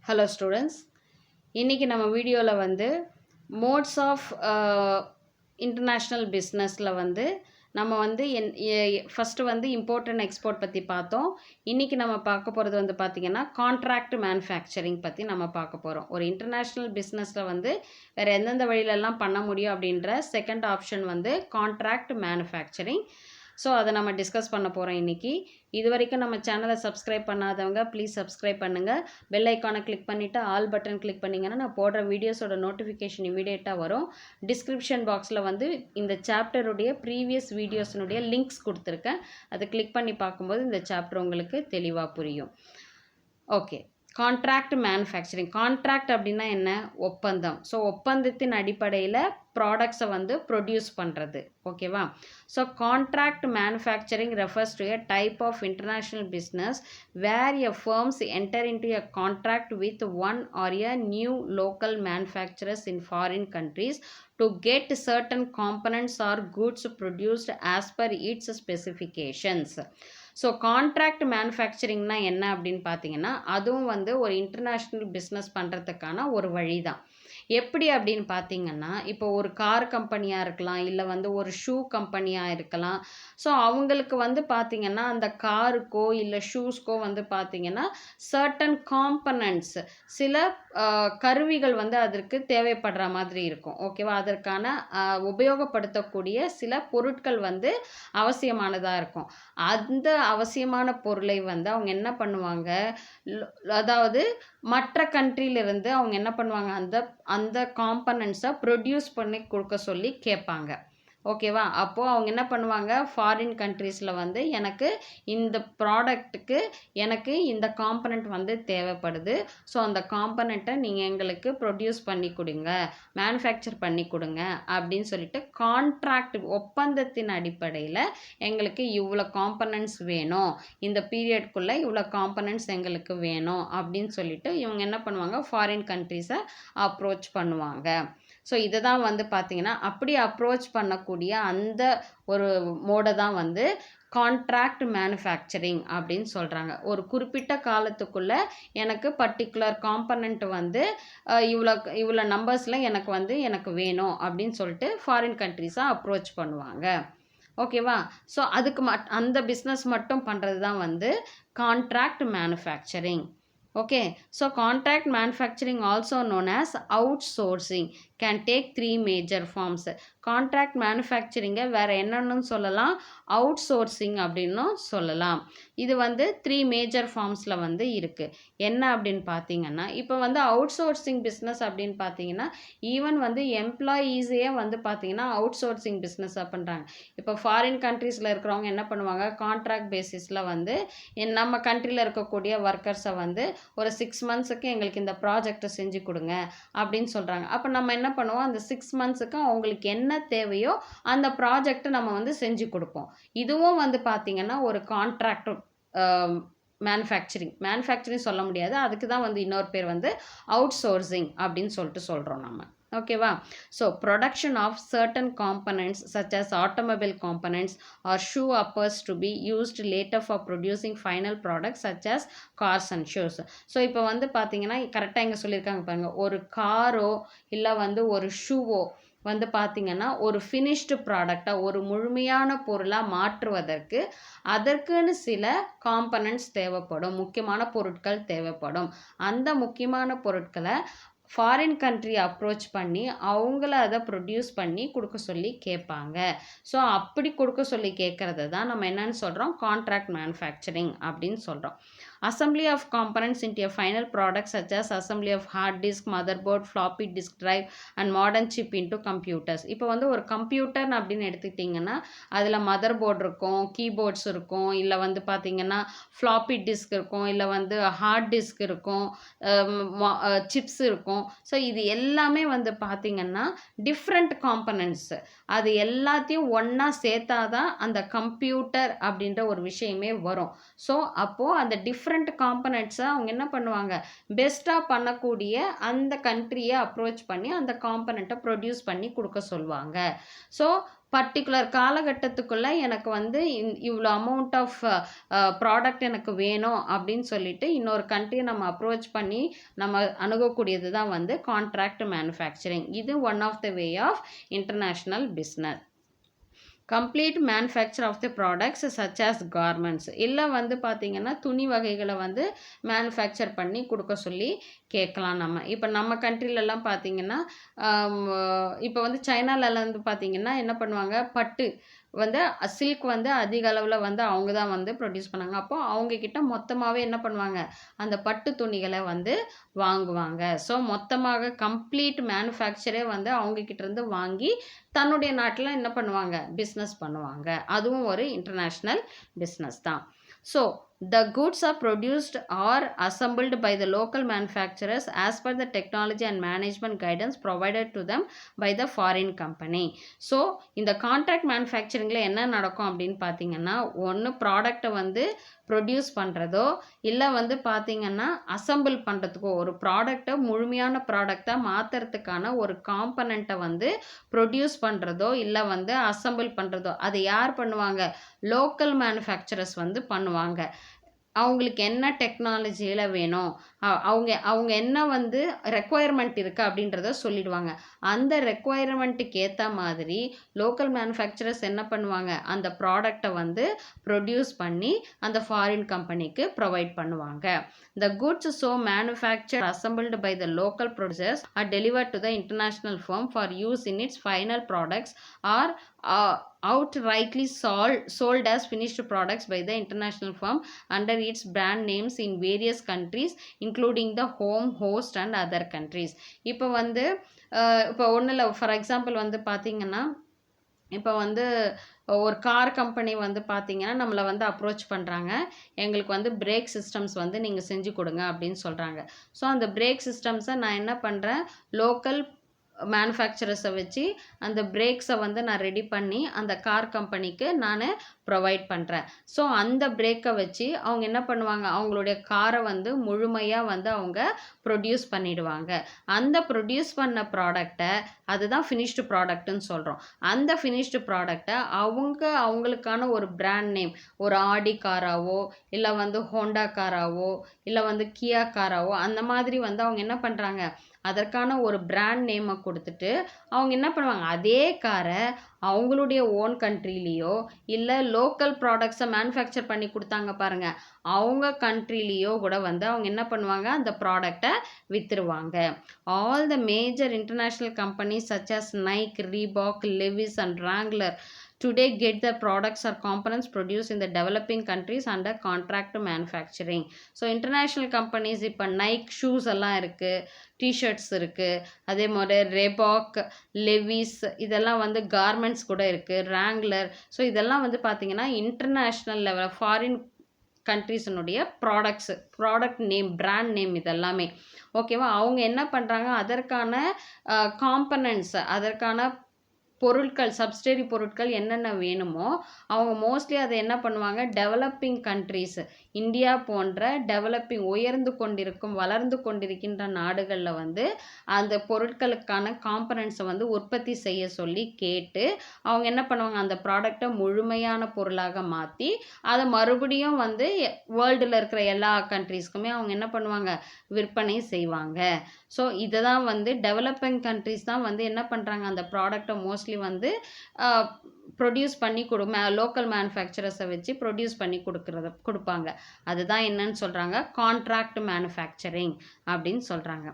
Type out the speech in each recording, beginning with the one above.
Hello students, இன்றைக்கி நம்ம வீடியோவில் வந்து மோட்ஸ் ஆஃப் இன்டர்நேஷ்னல் பிஸ்னஸில் வந்து நம்ம வந்து ஃபஸ்ட்டு வந்து இம்போர்ட் அண்ட் எக்ஸ்போர்ட் பற்றி பார்த்தோம். இன்றைக்கி நம்ம பார்க்க போகிறது வந்து பார்த்திங்கன்னா கான்ட்ராக்ட் மேனுஃபேக்சரிங் பற்றி நம்ம பார்க்க போகிறோம். ஒரு இன்டர்நேஷ்னல் பிஸ்னஸில் வந்து வேறு எந்தெந்த வழியிலெல்லாம் பண்ண முடியும் அப்படின்ற செகண்ட் ஆப்ஷன் வந்து கான்ட்ராக்ட் மேனுஃபேக்சரிங். ஸோ அதை நம்ம டிஸ்கஸ் பண்ண போகிறோம் இன்றைக்கி. இது வரைக்கும் நம்ம சேனலை சப்ஸ்கிரைப் பண்ணாதவங்க ப்ளீஸ் சப்ஸ்கிரைப் பண்ணுங்கள். பெல் ஐக்கானை கிளிக் பண்ணிவிட்டு ஆல் பட்டன் கிளிக் பண்ணிங்கன்னா நான் போடுற வீடியோஸோட நோட்டிஃபிகேஷன் இமீடியட்டாக வரும். டிஸ்கிரிப்ஷன் பாக்ஸில் வந்து இந்த சாப்டருடைய ப்ரீவியஸ் வீடியோஸினுடைய லிங்க்ஸ் கொடுத்துருக்கேன். அதை கிளிக் பண்ணி பார்க்கும்போது இந்த சாப்டர் உங்களுக்கு தெளிவாக புரியும். Okay, contract manufacturing. கான்ட்ராக்ட் அப்படின்னா என்ன? ஒப்பந்தம். ஸோ ஒப்பந்தத்தின் அடிப்படையில் ப்ராடக்ட்ஸை வந்து ப்ரொடியூஸ் பண்ணுறது. ஓகேவா? So contract manufacturing refers to a type of international business where a firms enter into a contract with one or a new local manufacturers in foreign countries to get certain components or goods produced as per its specifications. So contract மேனுஃபேக்சரிங்னா என்ன அப்படின்னு பார்த்தீங்கன்னா, அதுவும் வந்து ஒரு international business பண்ணுறதுக்கான ஒரு வழி தான். எப்படி அப்படின்னு பார்த்தீங்கன்னா, இப்போ ஒரு கார் கம்பெனியாக இருக்கலாம், இல்லை வந்து ஒரு ஷூ கம்பெனியாக இருக்கலாம். ஸோ அவங்களுக்கு வந்து பார்த்திங்கன்னா அந்த காருக்கோ இல்லை ஷூஸ்க்கோ வந்து பார்த்திங்கன்னா சர்டன் காம்பனன்ட்ஸ், சில கருவிகள் வந்து அதற்கு தேவைப்படுற மாதிரி இருக்கும். ஓகேவா? அதற்கான உபயோகப்படுத்தக்கூடிய சில பொருட்கள் வந்து அவசியமானதாக இருக்கும். அந்த அவசியமான பொருளை வந்து அவங்க என்ன பண்ணுவாங்க, அதாவது மற்ற கண்ட்ரியிலிருந்து அவங்க என்ன பண்ணுவாங்க, அந்த அந்த காம்பனன்ட்ஸை ப்ரொடியூஸ் பண்ணி கொடுக்க சொல்லி கேட்பாங்க. ஓகேவா? அப்போது அவங்க என்ன பண்ணுவாங்க, ஃபாரின் கண்ட்ரீஸில் வந்து எனக்கு இந்த ப்ராடக்ட்டுக்கு எனக்கு இந்த காம்பனண்ட் வந்து தேவைப்படுது. ஸோ அந்த காம்பனண்ட்டை நீங்கள் எங்களுக்கு ப்ரொடியூஸ் பண்ணி கொடுங்க, மேனுஃபேக்சர் பண்ணி கொடுங்க அப்படின்னு சொல்லிட்டு கான்ட்ராக்ட் ஒப்பந்தத்தின் அடிப்படையில் எங்களுக்கு இவ்வளோ காம்பனண்ட்ஸ் வேணும், இந்த பீரியட்குள்ளே இவ்வளோ காம்பனண்ட்ஸ் எங்களுக்கு வேணும் அப்படின்னு சொல்லிட்டு இவங்க என்ன பண்ணுவாங்க, ஃபாரின் கண்ட்ரீஸை அப்ரோச் பண்ணுவாங்க. ஸோ இதை தான் வந்து பார்த்திங்கன்னா அப்படி அப்ரோச் பண்ணக்கூடிய அந்த ஒரு மோடை தான் வந்து கான்ட்ராக்ட் மேனுஃபேக்சரிங் அப்படின்னு சொல்கிறாங்க. ஒரு குறிப்பிட்ட காலத்துக்குள்ளே எனக்கு பர்டிகுலர் காம்பனண்ட் வந்து இவ்வளோ நம்பர்ஸில் எனக்கு வேணும் அப்படின்னு சொல்லிட்டு ஃபாரின் கண்ட்ரீஸை அப்ரோச் பண்ணுவாங்க. ஓகேவா? ஸோ அதுக்கு அந்த பிஸ்னஸ் மட்டும் பண்ணுறது தான் வந்து contract manufacturing. Okay, so contract manufacturing, also known as outsourcing, can take three major forms. Contract மேனுஃபேக்சரிங்கை வேறு என்னன்னு சொல்லலாம், அவுட் சோர்சிங் அப்படின்னும் சொல்லலாம். இது வந்து 3 மேஜர் ஃபார்ம்ஸில் வந்து இருக்குது. என்ன அப்படின்னு பார்த்தீங்கன்னா, இப்போ வந்து அவுட் சோர்சிங் பிஸ்னஸ் அப்படின்னு பார்த்தீங்கன்னா ஈவன் வந்து எம்ப்ளாயீஸையே வந்து பார்த்தீங்கன்னா அவுட் சோர்சிங் பிஸ்னஸாக பண்ணுறாங்க. இப்போ ஃபாரின் கண்ட்ரீஸில் இருக்கிறவங்க என்ன பண்ணுவாங்க, கான்ட்ராக்ட் பேசிஸில் வந்து நம்ம கண்ட்ரியில் இருக்கக்கூடிய ஒர்க்கர்ஸை வந்து ஒரு 6 மந்த்ஸுக்கு எங்களுக்கு இந்த ப்ராஜெக்டை செஞ்சு கொடுங்க அப்படின்னு சொல்கிறாங்க. அப்போ நம்ம என்ன பண்ணுவோம், அந்த 6 மந்த்ஸுக்கு அவங்களுக்கு என்ன தேவையோ அந்த ப்ராஜெக்ட் நம்ம வந்து செஞ்சு கொடுப்போம். இதுவும் வந்து பார்த்திங்கன்னா ஒரு கான்ட்ராக்ட் மேனுஃபேக்சரிங் சொல்ல முடியாது, அதுக்கு தான் வந்து இன்னொரு பேர் வந்து அவுட் சோர்சிங் அப்படின்னு சொல்லிட்டு சொல்கிறோம் நம்ம. ஓகேவா? So production of certain components such as automobile components or shoe uppers to be used later for producing final products such as cars and shoes. So இப்போ வந்து பார்த்தீங்கன்னா கரெக்டாக இங்கே சொல்லியிருக்காங்க பாருங்கள், ஒரு காரோ இல்லை வந்து ஒரு ஷூவோ வந்து பார்த்திங்கன்னா ஒரு ஃபினிஷ்டு ப்ராடக்டாக ஒரு முழுமையான பொருளாக மாற்றுவதற்கு அதற்குன்னு சில காம்பனன்ட்ஸ் தேவைப்படும், முக்கியமான பொருட்கள் தேவைப்படும். அந்த முக்கியமான பொருட்களை ஃபாரின் கண்ட்ரி அப்ரோச் பண்ணி அவங்கள அதை ப்ரொடியூஸ் பண்ணி கொடுக்க சொல்லி கேட்பாங்க. ஸோ அப்படி கொடுக்க சொல்லி கேட்குறது தான் நம்ம என்னன்னு சொல்கிறோம், கான்ட்ராக்ட் மேனுஃபேக்சரிங் அப்படின்னு சொல்கிறோம். Assembly of components into a final product such as assembly of hard disk, motherboard, floppy disk drive and modern chip into computers. இப்போ வந்து ஒரு கம்ப்யூட்டர் அப்படின்னு எடுத்துக்கிட்டிங்கன்னா அதில் மதர் போர்டு இருக்கும், கீபோர்ட்ஸ் இருக்கும், இல்லை வந்து பார்த்திங்கன்னா ஃப்ளாப்பி டிஸ்க் இருக்கும், இல்லை வந்து ஹார்ட் டிஸ்க் இருக்கும், சிப்ஸ் இருக்கும். ஸோ இது எல்லாமே வந்து பார்த்திங்கன்னா டிஃப்ரெண்ட் காம்பனன்ட்ஸு, அது எல்லாத்தையும் ஒன்றா சேர்த்தா தான் அந்த கம்ப்யூட்டர் அப்படின்ற ஒரு விஷயமே வரும். ஸோ அப்போது அந்த டிஃப்ரெண்ட் காம்பனன்ட்ஸை அவங்க என்ன பண்ணுவாங்க, பெஸ்ட்டாக பண்ணக்கூடிய அந்த கண்ட்ரியை அப்ரோச் பண்ணி அந்த காம்பனண்ட்டை ப்ரொடியூஸ் பண்ணி கொடுக்க சொல்லுவாங்க. ஸோ பர்ட்டிகுலர் காலகட்டத்துக்குள்ள எனக்கு வந்து இவ்வளோ அமௌண்ட் ஆஃப் ப்ராடக்ட் எனக்கு வேணும் அப்படின்னு சொல்லிட்டு இன்னொரு கண்ட்ரியை நம்ம அப்ரோச் பண்ணி நம்ம அணுகக்கூடியது தான் வந்து கான்ட்ராக்ட் மேனுஃபேக்சரிங். இது one of the way of international business. Complete manufacture of the products such as garments, இல்லை வந்து பார்த்திங்கன்னா துணி வகைகளை வந்து மேனுஃபேக்சர் பண்ணி கொடுக்க சொல்லி கேட்கலாம். இப்போ நம்ம கண்ட்ரிலெலாம் பார்த்திங்கன்னா இப்போ வந்து சைனாலலாம் வந்து பார்த்திங்கன்னா என்ன பண்ணுவாங்க, பட்டு வந்து சில்க் வந்து அதிக அளவில் வந்து அவங்க தான் வந்து ப்ரொடியூஸ் பண்ணாங்க. அப்போது அவங்கக்கிட்ட மொத்தமாகவே என்ன பண்ணுவாங்க, அந்த பட்டு துணிகளை வந்து வாங்குவாங்க. ஸோ மொத்தமாக கம்ப்ளீட் மேனுஃபேக்சரே வந்து அவங்கக்கிட்டேருந்து வாங்கி தன்னுடைய நாட்டில் என்ன பண்ணுவாங்க, பிஸ்னஸ் பண்ணுவாங்க. அதுவும் ஒரு இன்டர்நேஷ்னல் பிஸ்னஸ் தான். So the goods are produced or assembled by the local manufacturers as per the technology and management guidance provided to them by the foreign company. So இந்த கான்ட்ராக்ட் மேனுஃபேக்சரிங்கில் என்ன நடக்கும் அப்படின்னு பார்த்தீங்கன்னா, ஒன்று ப்ராடக்டை வந்து ப்ரொடியூஸ் பண்ணுறதோ இல்லை வந்து பார்த்திங்கன்னா அசம்பிள் பண்ணுறதுக்கோ, ஒரு ப்ராடக்டை முழுமையான ப்ராடக்டாக மாற்றுறதுக்கான ஒரு காம்பனண்ட்டை வந்து ப்ரொடியூஸ் பண்ணுறதோ இல்லை வந்து அசம்பிள் பண்ணுறதோ அதை யார் பண்ணுவாங்க, லோக்கல் மேனுஃபேக்சரர்ஸ் வந்து பண்ணுவாங்க. அவங்களுக்கு என்ன டெக்னாலஜியில் வேணும், அவங்க என்ன வந்து ரெக்குவயர்மெண்ட் இருக்குது அப்படின்றத சொல்லிடுவாங்க. அந்த ரெக்குவயர்மெண்ட்டுக்கு ஏற்ற மாதிரி லோக்கல் மேனுஃபேக்சரர்ஸ் என்ன பண்ணுவாங்க, அந்த ப்ராடக்டை வந்து ப்ரொடியூஸ் பண்ணி அந்த ஃபாரின் கம்பெனிக்கு ப்ரொவைட் பண்ணுவாங்க. The goods so manufactured assembled by the local producers are delivered to the international firm for use in its final products or outrightly sold as finished products by the international firm under its brand names in various countries including the home, host and other countries. இப்போ வந்து இப்போ ஒன்றும் இல்லை, for example வந்து பார்த்திங்கன்னா இப்போ வந்து ஒரு கார் கம்பெனி வந்து பார்த்திங்கன்னா நம்மளை வந்து அப்ரோச் பண்ணுறாங்க, எங்களுக்கு வந்து பிரேக் சிஸ்டம்ஸ் வந்து நீங்கள் செஞ்சு கொடுங்க அப்படின்னு சொல்கிறாங்க. ஸோ அந்த பிரேக் சிஸ்டம்ஸை நான் என்ன பண்ணுறேன், லோக்கல் மேனுஃபேக்சரர்ஸை வச்சு அந்த பிரேக்ஸை வந்து நான் ரெடி பண்ணி அந்த கார் கம்பெனிக்கு நான் ப்ரொவைட் பண்ணுறேன். ஸோ அந்த பிரேக்கை வச்சு அவங்க என்ன பண்ணுவாங்க, அவங்களுடைய காரை வந்து முழுமையாக வந்து அவங்க ப்ரொடியூஸ் பண்ணிடுவாங்க. அந்த ப்ரொடியூஸ் பண்ண ப்ராடக்டை அதுதான் ஃபினிஷ்டு ப்ராடக்ட்டுன்னு சொல்கிறோம். அந்த ஃபினிஷ்டு ப்ராடக்டை அவங்களுக்கான ஒரு பிராண்ட் நேம், ஒரு ஆடி காராவோ இல்லை வந்து ஹோண்டா காராவோ இல்லை வந்து கியா காராவோ அந்த மாதிரி வந்து அவங்க என்ன பண்ணுறாங்க, அதற்கான ஒரு பிராண்ட் நேமை கொடுத்துட்டு அவங்க என்ன பண்ணுவாங்க, அதே காரை அவங்களுடைய ஓன் கண்ட்ரிலேயோ இல்லை லோக்கல் ப்ராடக்ட்ஸை மேனுஃபேக்சர் பண்ணி கொடுத்தாங்க பாருங்கள், அவங்க கண்ட்ரிலேயோ கூட வந்து அவங்க என்ன பண்ணுவாங்க, அந்த ப்ராடக்டை விற்றுருவாங்க. All the major international companies such as Nike, Reebok, Levi's and Wrangler today get the products or components produced in the developing countries under contract manufacturing. So international companies இப்போ நைக் ஷூஸ் எல்லாம் இருக்குது, T-shirts இருக்குது, அதே மாதிரி ரெபாக், Lewis இதெல்லாம் வந்து garments கூட இருக்குது, ராங்லர். ஸோ இதெல்லாம் வந்து பார்த்திங்கன்னா இன்டர்நேஷ்னல் லெவல் ஃபாரின் கண்ட்ரீஸினுடைய ப்ராடக்ட் நேம், பிராண்ட் நேம் இதெல்லாமே ஓகேவா. அவங்க என்ன பண்ணுறாங்க, அதற்கான காம்பனன்ட்ஸ், அதற்கான பொருட்கள், சப்ஸ்டரி பொருட்கள் என்னென்ன வேணுமோ அவங்க மோஸ்ட்லி அதை என்ன பண்ணுவாங்க, டெவலப்பிங் கண்ட்ரீஸ், இந்தியா போன்ற டெவலப்பிங் உயர்ந்து கொண்டிருக்கும் வளர்ந்து கொண்டிருக்கின்ற நாடுகளில் வந்து அந்த பொருட்களுக்கான காம்பனன்ட்ஸை வந்து உற்பத்தி செய்ய சொல்லி கேட்டு அவங்க என்ன பண்ணுவாங்க, அந்த ப்ராடக்டை முழுமையான பொருளாக மாற்றி அதை மறுபடியும் வந்து வேர்ல்டில் இருக்கிற எல்லா கண்ட்ரீஸ்க்குமே அவங்க என்ன பண்ணுவாங்க, விற்பனை செய்வாங்க. ஸோ இதை தான் வந்து டெவலப்பிங் கண்ட்ரீஸ் தான் வந்து என்ன பண்ணுறாங்க, அந்த ப்ராடக்டை மோஸ்ட்லி வந்து ப்ரொடியூஸ் பண்ணி லோக்கல் மேனுஃபேக்சரர்ஸை வச்சு ப்ரொடியூஸ் பண்ணி கொடுப்பாங்க. அதுதான் என்னன்னு சொல்கிறாங்க, கான்ட்ராக்ட் மேனுஃபேக்சரிங் அப்படின்னு சொல்கிறாங்க.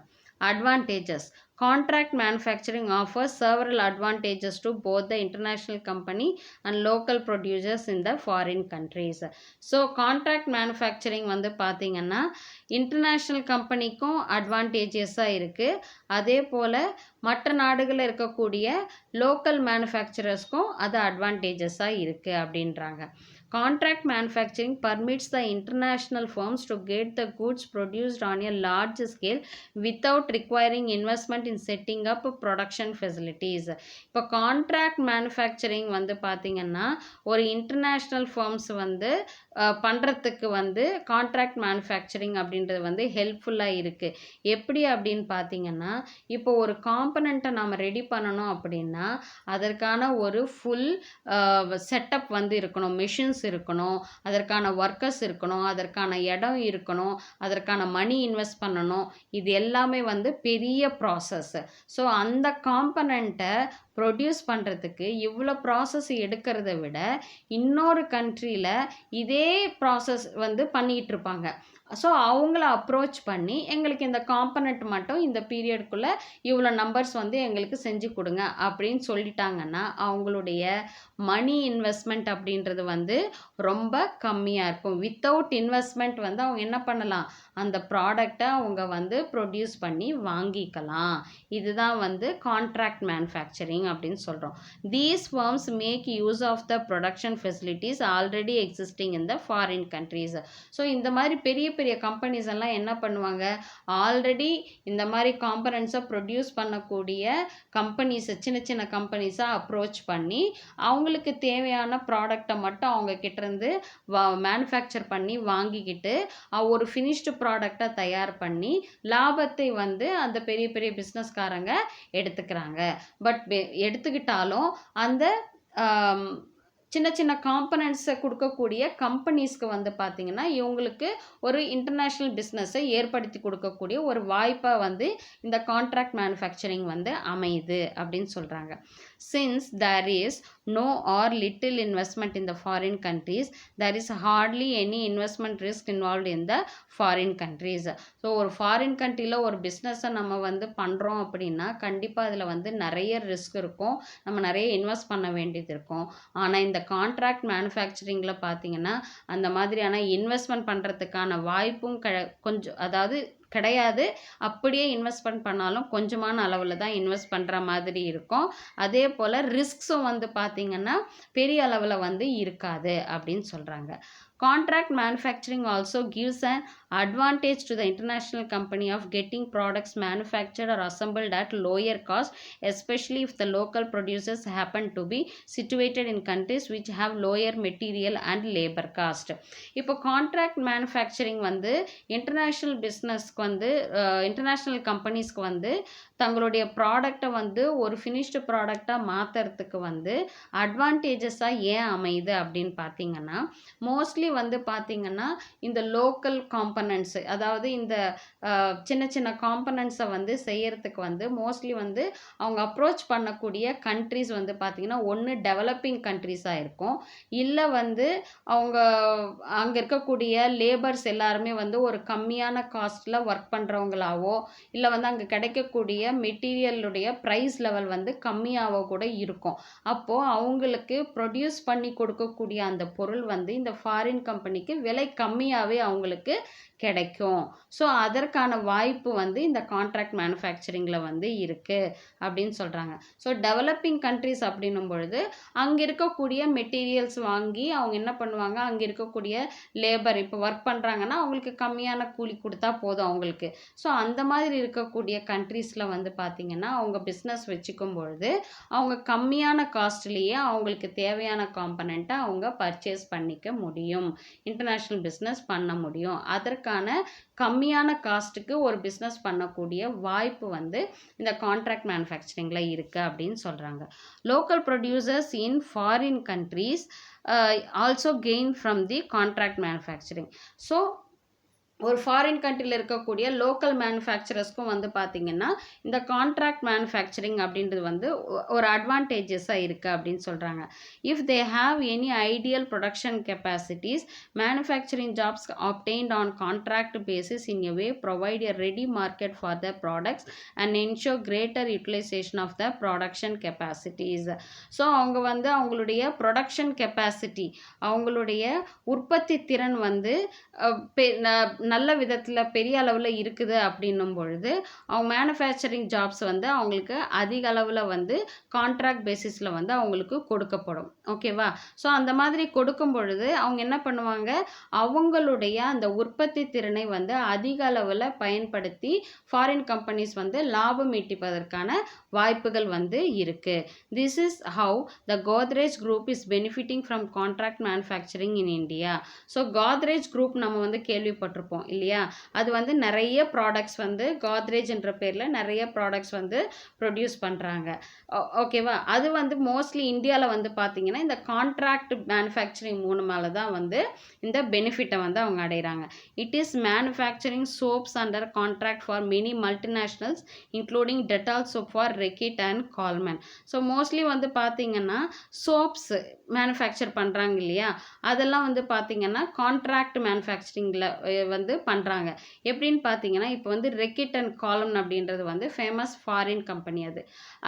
Advantages. Contract manufacturing offers several advantages to both the international company and local producers in the foreign countries. So contract manufacturing வந்து பார்த்தீங்கன்னா இன்டர்நேஷ்னல் கம்பெனிக்கும் அட்வான்டேஜஸாக இருக்குது, அதே போல் மற்ற நாடுகளில் இருக்கக்கூடிய லோக்கல் மேனுஃபேக்சரர்ஸ்க்கும் அது அட்வான்டேஜஸாக இருக்குது அப்படின்றாங்க. Contract manufacturing permits the international firms to get the goods produced on a large scale without requiring investment in setting up production facilities. இப்போ கான்ட்ராக்ட் மேனுஃபேக்சரிங் வந்து பார்த்திங்கன்னா ஒரு இன்டர்நேஷ்னல் ஃபர்ம்ஸ் வந்து பண்ணுறதுக்கு வந்து கான்ட்ராக்ட் மேனுஃபேக்சரிங் அப்படின்றது வந்து ஹெல்ப்ஃபுல்லாக இருக்குது. எப்படி அப்படின்னு பார்த்தீங்கன்னா, இப்போ ஒரு காம்பனண்ட்டை நம்ம ரெடி பண்ணணும் அப்படின்னா அதற்கான ஒரு ஃபுல் செட்டப் வந்து இருக்கணும், மெஷின்ஸ் இருக்கணும், அதற்கான ஒர்க்கர்ஸ் இருக்கணும், அதற்கான இடம் இருக்கணும், அதற்கான மணி இன்வெஸ்ட் பண்ணணும். இது எல்லாமே வந்து பெரிய ப்ராசஸ். ஸோ அந்த காம்பனண்ட்டை ப்ரொடியூஸ் பண்ணுறதுக்கு இவ்வளோ ப்ராசஸ் எடுக்கிறத விட இன்னொரு கண்ட்ரியில் இதே ப்ராசஸ் வந்து பண்ணிகிட்ருப்பாங்க. ஸோ அவங்கள அப்ரோச் பண்ணி எங்களுக்கு இந்த காம்பனண்ட் மட்டும் இந்த பீரியடுக்குள்ளே இவ்வளோ நம்பர்ஸ் வந்து எங்களுக்கு செஞ்சு கொடுங்க அப்படின்னு சொல்லிட்டாங்கன்னா அவங்களுடைய மணி இன்வெஸ்ட்மெண்ட் அப்படின்றது வந்து ரொம்ப கம்மியாக இருக்கும். வித்தவுட் இன்வெஸ்ட்மெண்ட் வந்து அவங்க என்ன பண்ணலாம், அந்த ப்ராடக்டை அவங்க வந்து ப்ரொடியூஸ் பண்ணி வாங்கிக்கலாம். இதுதான் வந்து கான்ட்ராக்ட் மேனுஃபேக்சரிங் அப்படின்னு சொல்கிறோம். These firms make use of the production facilities already existing in the foreign countries. So இந்த மாதிரி பெரிய பெரிய கம்பெனிஸ் எல்லாம் என்ன பண்ணுவாங்க, ஆல்ரெடி இந்த மாதிரி காம்பனன்ட்ஸை ப்ரொடியூஸ் பண்ணக்கூடிய கம்பெனிஸை சின்ன சின்ன கம்பெனிஸை அப்ரோச் பண்ணி அவங்களுக்கு தேவையான ப்ராடக்டை மட்டும் அவங்க கிட்டேருந்து மேனுஃபேக்சர் பண்ணி வாங்கிக்கிட்டு ஒரு ஃபினிஷ்டு ப்ராடக்டை தயார் பண்ணி லாபத்தை வந்து அந்த பெரிய பெரிய பிஸ்னஸ்காரங்க எடுத்துக்கிறாங்க. பட் எடுத்துக்கிட்டாலும் அந்த சின்ன சின்ன காம்பனன்ட்ஸை கொடுக்கக்கூடிய கம்பெனிஸ்க்கு வந்து பார்த்திங்கன்னா இவங்களுக்கு ஒரு இன்டர்நேஷ்னல் பிஸ்னஸை ஏற்படுத்தி கொடுக்கக்கூடிய ஒரு வாய்ப்பாக வந்து இந்த கான்ட்ராக்ட் மேனுஃபேக்சரிங் வந்து அமையுது அப்படின்னு சொல்கிறாங்க. Since there is no or little investment in the foreign countries, there is hardly any investment risk involved in the foreign countries. So ஒரு ஃபாரின் கண்ட்ரியில் ஒரு பிஸ்னஸை நம்ம வந்து பண்ணுறோம் அப்படின்னா கண்டிப்பாக அதில் வந்து நிறைய ரிஸ்க் இருக்கும், நம்ம நிறைய இன்வெஸ்ட் பண்ண வேண்டியது இருக்கும். ஆனால் இந்த கான்ட்ராக்ட் மேனுஃபேக்சரிங்கில் பார்த்தீங்கன்னா அந்த மாதிரியான இன்வெஸ்ட்மெண்ட் பண்ணுறதுக்கான வாய்ப்பும் கொஞ்சம் அதாவது கிடையாது. அப்படியே இன்வெஸ்ட்மெண்ட் பண்ணாலும் கொஞ்சமான அளவில் தான் இன்வெஸ்ட் பண்ணுற மாதிரி இருக்கும். அதே போல் ரிஸ்க்ஸும் வந்து பார்த்திங்கன்னா பெரிய அளவில் வந்து இருக்காது அப்படின்னு சொல்கிறாங்க. Contract manufacturing also gives an advantage to the international company of getting products manufactured or assembled at lower cost, especially if the local producers happen to be situated in countries which have lower material and labor cost. இப்போ contract manufacturing வந்து international பிஸ்னஸ்க்கு வந்து international கம்பெனிஸ்க்கு வந்து தங்களுடைய ப்ராடக்டை வந்து ஒரு finished ப்ராடக்டாக மாற்றுறதுக்கு வந்து அட்வான்டேஜஸாக ஏன் அமையுது அப்படின்னு பார்த்தீங்கன்னா, மோஸ்ட்லி வந்து பார்த்திங்கன்னா இந்த லோக்கல் காம்பனன்ட்ஸு அதாவது இந்த சின்ன சின்ன காம்பனன்ட்ஸை வந்து செய்யறதுக்கு வந்து மோஸ்ட்லி வந்து அவங்க அப்ரோச் பண்ணக்கூடிய கண்ட்ரிஸ் வந்து பார்த்திங்கன்னா ஒன்று டெவலப்பிங் கண்ட்ரிஸாக இருக்கும், இல்லை வந்து அவங்க அங்கே இருக்கக்கூடிய லேபர்ஸ் எல்லாருமே வந்து ஒரு கம்மியான காஸ்ட்டில் ஒர்க் பண்ணுறவங்களாவோ இல்லை வந்து அங்கே கிடைக்கக்கூடிய மெட்டீரியலுடைய ப்ரைஸ் லெவல் வந்து கம்மியாகவோ கூட இருக்கும். அப்போது அவங்களுக்கு ப்ரொடியூஸ் பண்ணி கொடுக்கக்கூடிய அந்த பொருள் வந்து இந்த ஃபாரின் கம்பெனிக்கு விலை கம்மியாகவே அவங்களுக்கு கிடைக்கும். ஸோ அதற்கான வாய்ப்பு வந்து இந்த கான்ட்ராக்ட் மேனுஃபேக்சரிங்கில் வந்து இருக்குது அப்படின்னு சொல்கிறாங்க. ஸோ டெவலப்பிங் கண்ட்ரிஸ் அப்படின்னும் பொழுது அங்கே இருக்கக்கூடிய மெட்டீரியல்ஸ் வாங்கி அவங்க என்ன பண்ணுவாங்க, அங்கே இருக்கக்கூடிய லேபர் இப்போ ஒர்க் பண்ணுறாங்கன்னா அவங்களுக்கு கம்மியான கூலி கொடுத்தா போதும் அவங்களுக்கு. ஸோ அந்த மாதிரி இருக்கக்கூடிய கண்ட்ரீஸில் வந்து பார்த்திங்கன்னா அவங்க பிஸ்னஸ் வச்சுக்கும் பொழுது அவங்க கம்மியான காஸ்ட்லேயே அவங்களுக்கு தேவையான காம்பனண்ட்டை அவங்க பர்ச்சேஸ் பண்ணிக்க முடியும், இன்டர்நேஷ்னல் பிஸ்னஸ் பண்ண முடியும். அதற்கான கம்மியான காஸ்ட்டுக்கு ஒரு பிஸ்னஸ் பண்ணக்கூடிய வாய்ப்பு வந்து இந்த கான்ட்ராக்ட் மேனுஃபேக்சரிங்கில் இருக்குது அப்படின்னு சொல்கிறாங்க. Local producers in foreign countries also gain from the contract manufacturing. So ஒரு ஃபாரின் கண்ட்ரியில் இருக்கக்கூடிய லோக்கல் மேனுஃபேக்சரர்ஸ்க்கும் வந்து பார்த்திங்கன்னா இந்த கான்ட்ராக்ட் மேனுஃபேக்சரிங் அப்படின்றது வந்து ஒரு அட்வான்டேஜஸாக இருக்குது அப்படின்னு சொல்கிறாங்க. If they have any ideal production capacities, manufacturing jobs obtained on contract basis in a way provide a ready market for the products and ensure greater utilization of the production capacities. So அவங்க வந்து அவங்களுடைய production capacity, அவங்களுடைய உற்பத்தி திறன் வந்து நல்ல விதத்தில் பெரிய அளவில் இருக்குது அப்படின்னும் பொழுது அவங்க மேனுஃபேக்சரிங் ஜாப்ஸ் வந்து அவங்களுக்கு அதிக அளவில் வந்து கான்ட்ராக்ட் பேசிஸில் வந்து அவங்களுக்கு கொடுக்கப்படும். ஓகேவா? ஸோ அந்த மாதிரி கொடுக்கும் பொழுது அவங்க என்ன பண்ணுவாங்க, அவங்களுடைய அந்த உற்பத்தி திறனை வந்து அதிக அளவுல பயன்படுத்தி ஃபாரின் கம்பெனிஸ் வந்து லாபம் ஈட்டிப்பதற்கான வாய்ப்புகள் வந்து இருக்கு. This is how the Godrej group is benefiting from contract manufacturing in India. So Godrej group நம்ம வந்து கேள்விப்பட்டிருப்போம் இல்லையா? அது வந்து நிறைய ப்ராடக்ட்ஸ் வந்து கோத்ரேஜ் என்ற பேரில் நிறைய ப்ராடக்ட்ஸ் வந்து ப்ரொடியூஸ் பண்ணுறாங்க. ஓகேவா? அது வந்து மோஸ்ட்லி இந்தியாவில் வந்து பார்த்தீங்கன்னா இந்த கான்ட்ராக்ட் மேனுஃபேக்சரிங் மூலமாக தான் வந்து இந்த பெனிஃபிட்டை வந்து அவங்க அடைகிறாங்க. It is manufacturing soaps under contract for many multinationals including Dettol soap for Reckitt and Colman. So mostly வந்து பார்த்தீங்கன்னா சோப்ஸ் மேனுஃபேக்சர் பண்ணுறாங்க இல்லையா, அதெல்லாம் வந்து பார்த்தீங்கன்னா கான்ட்ராக்ட் மேனுஃபேக்சரிங்கில் வந்து பண்ணுறாங்க. எப்படின்னு பார்த்தீங்கன்னா இப்போ வந்து ரெக்கிட் அண்ட் காலம்ன் அப்படின்றது வந்து ஃபேமஸ் ஃபாரின் கம்பெனி.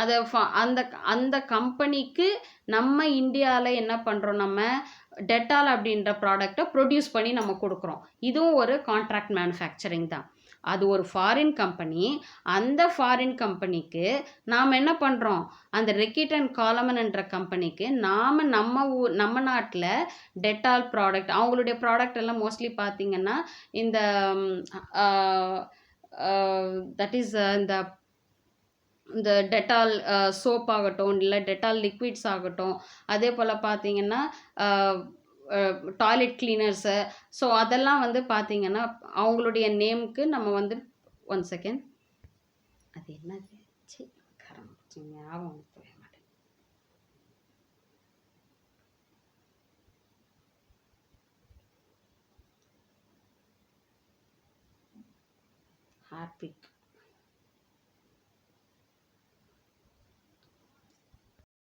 அதை அந்த அந்த கம்பெனிக்கு நம்ம இந்தியாவில் என்ன பண்ணுறோம், நம்ம டெட்டால் அப்படின்ற ப்ராடக்டை ப்ரொடியூஸ் பண்ணி நம்ம கொடுக்குறோம். இதுவும் ஒரு கான்ட்ராக்ட் மேனுஃபேக்சரிங் தான். அது ஒரு ஃபாரின் கம்பெனி. அந்த ஃபாரின் கம்பெனிக்கு நாம் என்ன பண்ணுறோம், அந்த ரெக்கிட் அண்ட் காலமன் என்ற கம்பெனிக்கு நாம் நம்ம நாட்டில் டெட்டால் ப்ராடக்ட், அவங்களுடைய ப்ராடக்ட் எல்லாம் மோஸ்ட்லி பார்த்திங்கன்னா இந்த தட் இஸ் இந்த டெட்டால் சோப் ஆகட்டும், இல்லை டெட்டால் லிக்விட்ஸ் ஆகட்டும், அதே போல் பார்த்தீங்கன்னா டாய்லெட் கிளீனர்ஸு, ஸோ அதெல்லாம் வந்து பார்த்தீங்கன்னா அவங்களுடைய நேமுக்கு நம்ம வந்து ஒன் செகண்ட், அது என்னது ஞாபகம் போக மாட்டேன். ஹார்பிக்